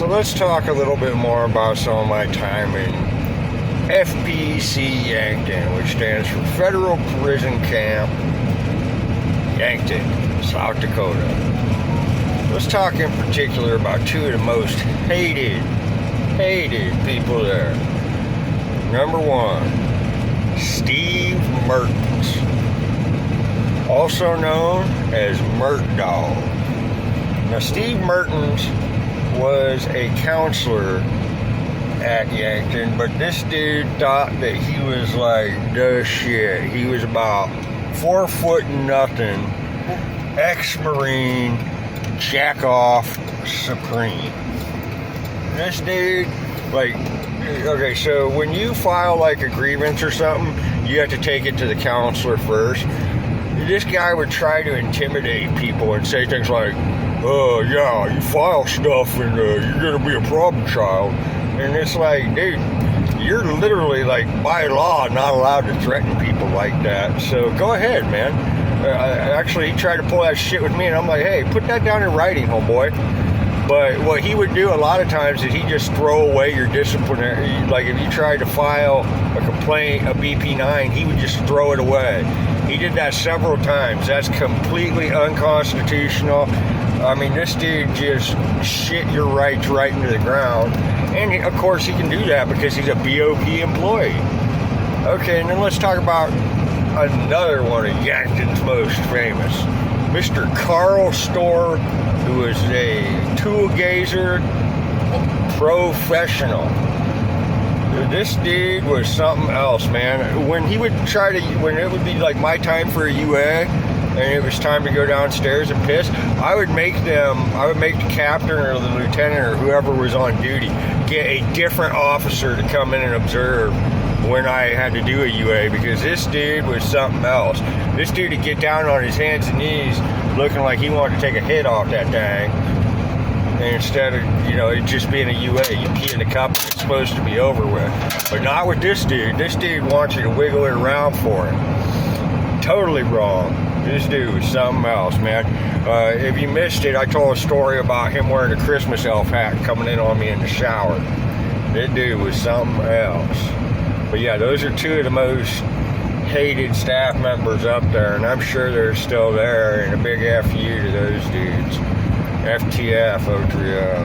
So let's talk a little bit more about some of my time in FPC Yankton, which stands for Federal Prison Camp Yankton, South Dakota. Let's talk in particular about two of the most hated people there. Number one, Steve Mertens, also known as Mert Dog. Now, Steve Mertens was a counselor at Yankton, but this dude thought that he was like the shit. He was about 4 foot nothing, ex-Marine, jack-off supreme. This dude, like, okay, so when you file like a grievance or something, you have to take it to the counselor first. This guy would try to intimidate people and say things like, yeah, you file stuff and you're gonna be a problem child. And it's like, dude, you're literally, like, by law not allowed to threaten people like that. So go ahead, man. Actually, he tried to pull that shit with me, and I'm like, hey, put that down in writing, homeboy. But what he would do a lot of times is he'd just throw away your disciplinary. Like, if you tried to file a complaint, a BP-9, he would just throw it away. He did that several times. That's completely unconstitutional. I mean, this dude just shit your rights right into the ground. And, of course, he can do that because he's a BOP employee. Okay, and then let's talk about another one of Yankton's most famous. Mr. Carl Storr, who is a tool gazer professional. This dude was something else, man. When it would be like my time for a UA, and it was time to go downstairs and piss, I would make the captain or the lieutenant or whoever was on duty get a different officer to come in and observe when I had to do a UA, because this dude was something else. This dude would get down on his hands and knees looking like he wanted to take a hit off that thing. And instead of, it just being a UA, you pee in the cup and it's supposed to be over with. But not with this dude. This dude wants you to wiggle it around for him. Totally wrong. This dude was something else, man. If you missed it, I told a story about him wearing a Christmas elf hat coming in on me in the shower. This dude was something else. But yeah, those are two of the most hated staff members up there, and I'm sure they're still there, and a big F you to those dudes. FTF, O3O.